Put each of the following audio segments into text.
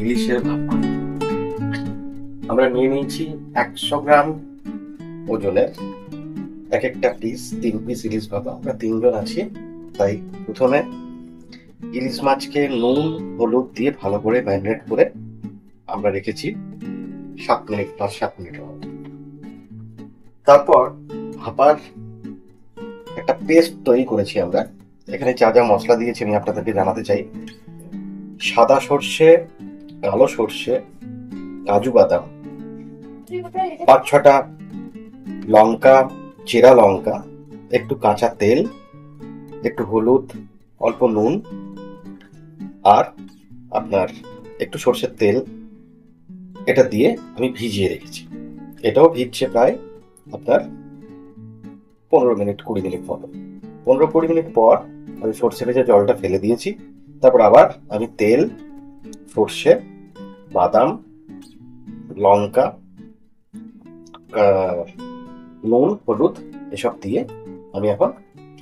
ইলিশের ভাপা। আমরা নিয়ে নিয়েছি 100 গ্রাম ওজনের এক একটা পিস, 3 পিস ইলিশ ভাপা। আমরা 3 জন আছি, তাই প্রথমে ইলিশ মাছকে নুন হলুদ দিয়ে ভালো করে ম্যারিনেট করে আমরা রেখেছি 7 মিনিট, 5-7 মিনিটের মতো। তারপর ভাপার একটা পেস্ট তৈরি করেছি আমরা। এখানে যা যা মশলা দিয়েছি আমি আপনাদেরকে জানাতে চাই। সাদা সর্ষে, কালো সর্ষে, কাজু বাদাম, 5-6টা লঙ্কা, চেরা লঙ্কা, একটু কাঁচা তেল, একটু হলুদ, অল্প নুন আর আপনার একটু সর্ষের তেল, এটা দিয়ে আমি ভিজিয়ে রেখেছি। এটাও ভিজছে প্রায় আপনার 15 মিনিট 20 মিনিট মতো। 15-20 মিনিট পর আমি সর্ষে ভেজে জলটা ফেলে দিয়েছি। তারপর আবার আমি তেল, সর্ষে, বাদাম, লঙ্কা, নুন, হলুদ এসব দিয়ে আমি এখন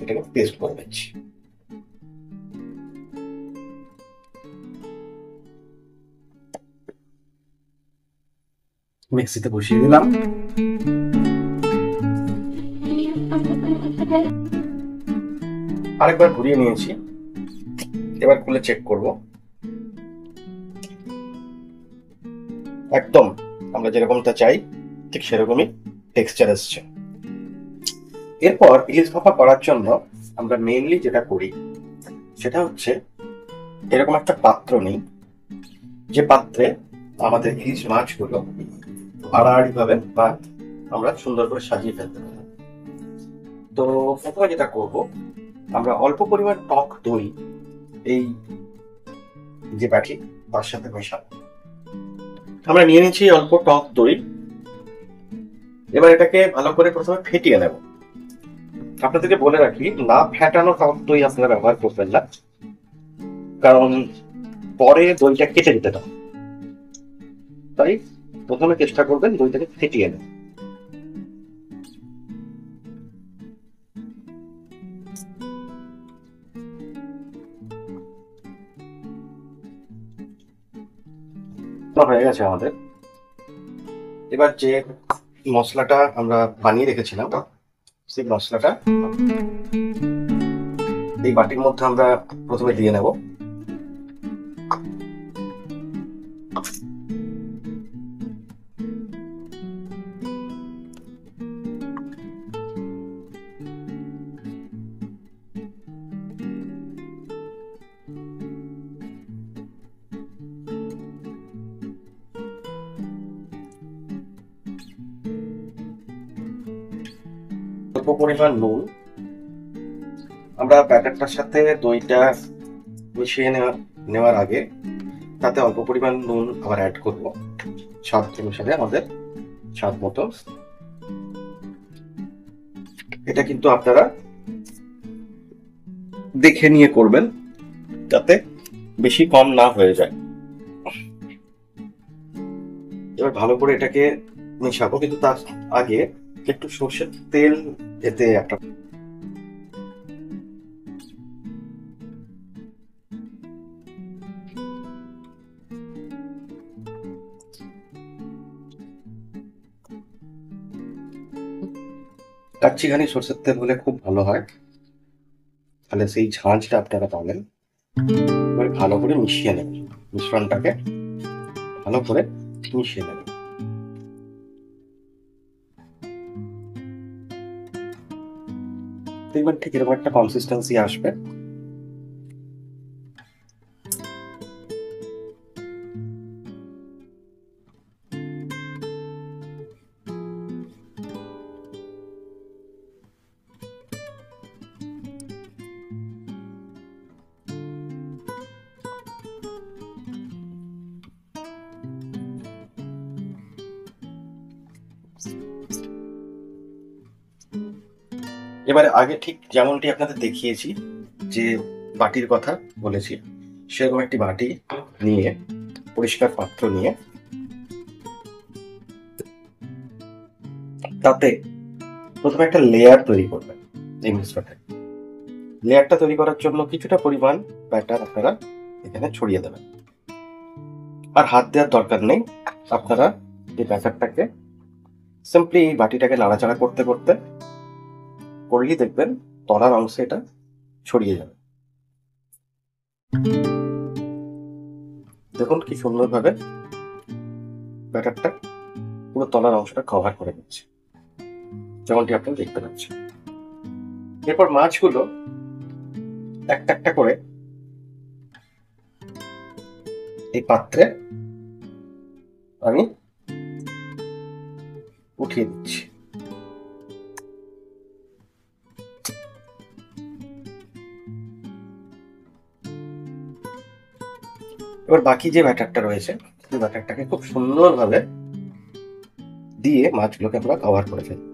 এটাকে পেস্ট করে নিচ্ছি। মিক্সিতে বসিয়ে দিলাম। আরেকবার ঘুরিয়ে নিয়েছি, এবার খুলে চেক করব। একদম আমরা যেরকমটা চাই ঠিক সেরকমই টেক্সচার এসছে। এরপর ইলিশ ভাপা করার জন্য আমরা মেইনলি যেটা করি সেটা হচ্ছে এরকম একটা পাত্র নিই, যে পাত্রে আমাদের ইলিশ মাছগুলো আড়াআড়ি ভাবে বা আমরা সুন্দর করে সাজিয়ে ফেলতে পারি। তো প্রথমে যেটা করব, আমরা অল্প পরিমাণ টক দই এই যে বাটি তার সাথে মেশাবো। আমরা নিয়ে নিচ্ছি অল্প টক দই। এবার এটাকে ভালো করে প্রথমে ফেটিয়ে নেব। আপনাদেরকে বলে রাখি, না ফেটানো টক দই আপনারা ব্যবহার করবেন না, কারণ পরে দইটা কেটে যেতে পারে। তাই প্রথমে চেষ্টা করবেন দইটাকে ফেটিয়ে নেব। হয়ে গেছে আমাদের। এবার যে মশলাটা আমরা বানিয়ে রেখেছিলাম সেই মশলাটা এই বাটির মধ্যে আমরা প্রথমে দিয়ে নেব। অল্প পরিমাণ নুন। আমরা ব্যাটারটার সাথে দইটা মিশিয়ে নেওয়ার আগে তাতে অল্প পরিমাণ নুন আবার অ্যাড করব, স্বাদ অনুসারে আমাদের স্বাদ মতো। এটা কিন্তু আপনারা দেখে নিয়ে করবেন যাতে বেশি কম না হয়ে যায়। এবার ভালো করে এটাকে মেশাবো, কিন্তু তার আগে একটু সর্ষের তেল এতে একটা কাচ্চিঘানি সর্ষের তেল হলে খুব ভালো হয়, তাহলে সেই ঝাঁঝটা আপনারা পাবেন। এবার ভালো করে মিশিয়ে নেবেন, মিশ্রণটাকে ভালো করে মিশিয়ে নেবেন। দেখবেন ঠিক এরকম একটা কনসিস্টেন্সি আসবে। এবারে আগে ঠিক যেমনটি আপনাদের দেখিয়েছি, যে বাটির কথা বলেছি, সেরকম একটি বাটি নিয়ে, পরিষ্কার পাত্র নিয়ে, তাতে প্রথমে একটা লেয়ার তৈরি করবেন। এই মিশ্রণে লেয়ারটা তৈরি করার জন্য কিছুটা পরিমাণ ব্যাটার আপনারা এখানে ছড়িয়ে দেবেন। আর হাত দেওয়ার দরকার নেই। আপনারা এই ব্যাটারটাকে সিম্পলি এই বাটিটাকে নাড়াচাড়া করতে করতে করলেই দেখবেন তলার অংশে এটা ছড়িয়ে যাবে। দেখুন কি সুন্দরভাবে ব্যাটারটা পুরো তলার অংশটা কভার করে দিচ্ছে, যেমনটি আপনারা দেখতে পাচ্ছেন। এরপর মাছগুলো একটা একটা করে এই পাত্রে আমি উঠিয়ে দিচ্ছি। এবার বাকি যে ব্যাটারটা রয়েছে সেই ব্যাটারটাকে খুব সুন্দরভাবে দিয়ে মাছগুলোকে আমরা কভার করে ফেলি।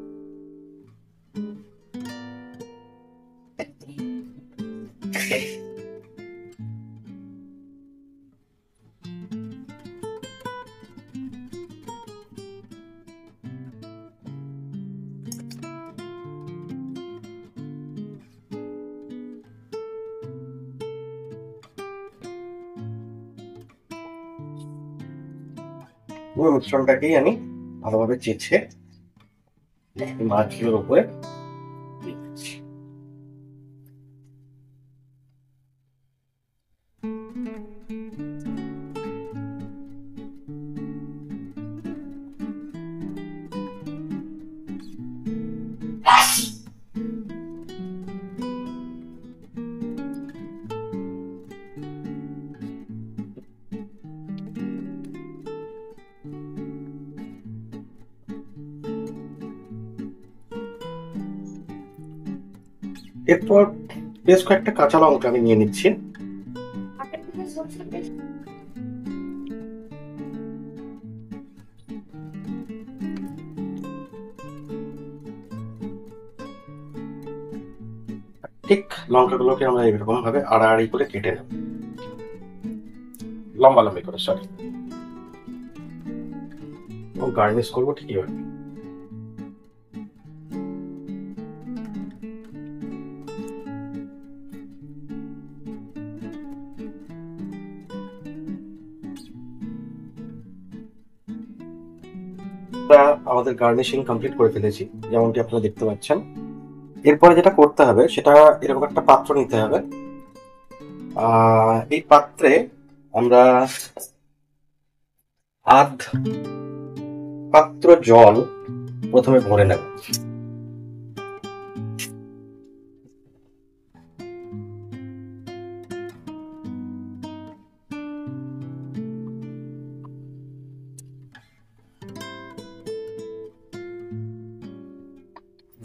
পুরো মিশ্রণটাকেই আমি ভালোভাবে চেঁচে মাছগুলোর উপরে দিচ্ছি। এরপর বেশ কয়েকটা কাঁচা লঙ্কা আমি নিয়ে নিচ্ছি। ঠিক লঙ্কাগুলোকে আমরা এরকম ভাবে আড়াআড়ি করে কেটে নেব, লম্বা লম্বি করে, সরি, এবং গার্নিশ করবো ঠিক এইভাবে। আমাদের গার্নিশিং কমপ্লিট করে ফেলেছি, যেমনটি আপনারা দেখতে পাচ্ছেন। এরপরে যেটা করতে হবে সেটা এরকম একটা পাত্র নিতে হবে। এই পাত্রে আমরা আধ পাত্র জল প্রথমে ভরে নেব।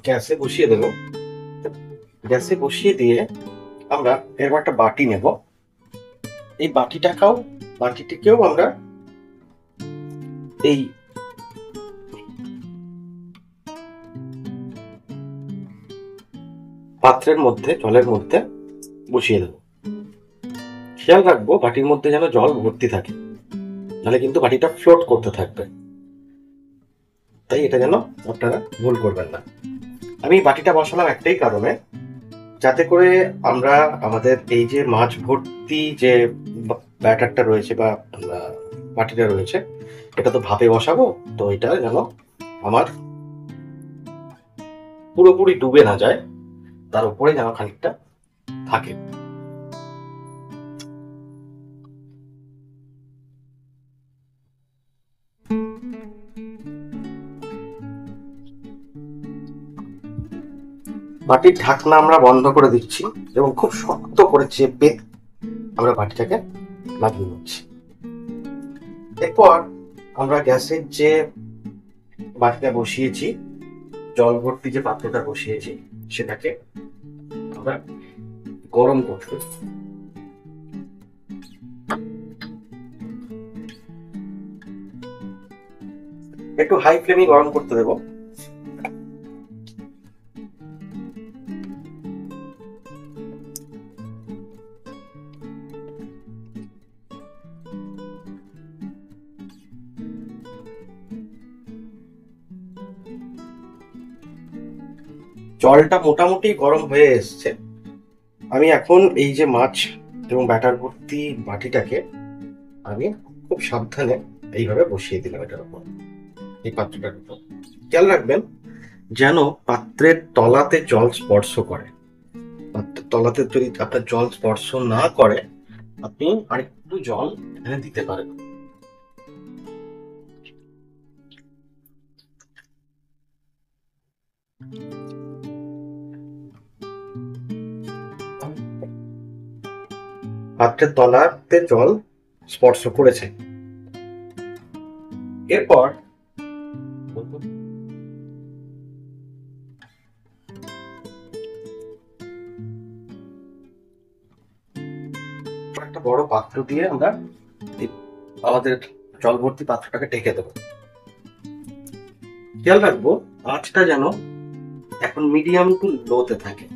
গ্যাসে বসিয়ে দেব। গ্যাসে বসিয়ে দিয়ে আমরা এরকম একটা বাটি নেব। এই বাটিটিকেও আমরা এই পাত্রের মধ্যে, জলের মধ্যে বসিয়ে দেব। খেয়াল রাখবো বাটির মধ্যে যেন জল ভর্তি থাকে, তাহলে কিন্তু বাটিটা ফ্লোট করতে থাকবে। তাই এটা যেন আপনারা ভুল করবেন না। আমি বাটিটা বসালাম একটাই কারণে, যাতে করে আমরা আমাদের এই যে মাছ ভর্তি যে ব্যাটারটা রয়েছে বা বাটিটা রয়েছে, এটা তো ভাপে বসাবো, তো এটা যেন আমার পুরোপুরি ডুবে না যায়, তার উপরে যেন খানিকটা থাকে। বাটির ঢাকনা আমরা বন্ধ করে দিচ্ছি এবং খুব শক্ত করে চেপে আমরা বাটিটাকে লাগিয়ে নিচ্ছি। এরপর আমরা গ্যাসের যে বাটিটা বসিয়েছি, জল ভর্তি যে পাত্রটা বসিয়েছি, সেটাকে আমরা গরম করতে, একটু হাই ফ্লেমে গরম করতে দেব। জলটা মোটামুটি গরম হয়ে এসছে। আমি এখন এই যে মাছ এবং ব্যাটার ভর্তি বাটিটাকে আমি খুব সাবধানে এইভাবে বসিয়ে দিলাম এটার উপর, এই পাত্রটার উপর। খেয়াল রাখবেন যেন পাত্রের তলাতে জল স্পর্শ করে। পাত্রের তলাতে যদি আপনার জল স্পর্শ না করে, আপনি আরেকটু জল এখানে দিতে পারেন। পাত্রের তলাতে জল স্পর্শ করেছে। এরপর একটা বড় পাত্র দিয়ে আমরা আমাদের জল ভর্তি পাত্রটাকে ঢেকে দেবো। খেয়াল রাখবো আঁচটা যেন এখন মিডিয়াম টু লোতে থাকে,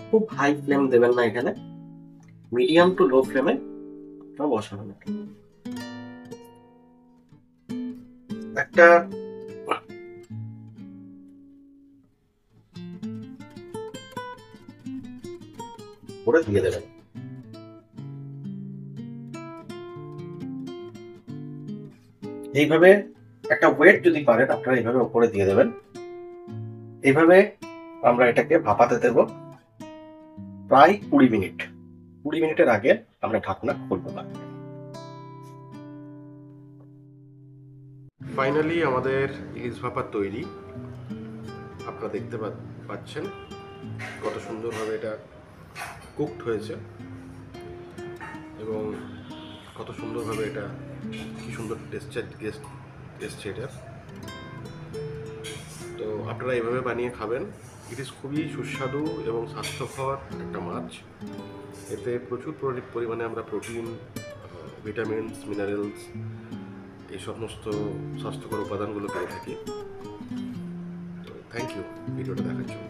খুব হাই ফ্লেম দেবেন না, এখানে মিডিয়াম টু লো ফ্লেমে বসানো। একটা করে দিয়ে দেবেন। এইভাবে একটা ওয়েট যদি পারেন আপনারা এইভাবে উপরে দিয়ে দেবেন। এইভাবে আমরা এটাকে ভাপাতে দেব প্রায় 20 মিনিট। 20 মিনিটের আগে আমরা ঢাকনা খুলবো না। ফাইনালি আমাদের ইলিশ ভাপা তৈরি। আপনারা দেখতে পাচ্ছেন কত সুন্দরভাবে এটা কুকড হয়েছে এবং কত সুন্দরভাবে এটা, কি সুন্দর টেক্সচার এসছে এটার। তো আপনারা এইভাবে বানিয়ে খাবেন। ইলিশ খুবই সুস্বাদু এবং স্বাস্থ্যকর একটা মাছ। এতে প্রচুর পরিমাণে আমরা প্রোটিন, ভিটামিনস, মিনারেলস, এই সমস্ত স্বাস্থ্যকর উপাদানগুলো পেয়ে থাকি। তো থ্যাংক ইউ ভিডিওটা দেখার জন্য।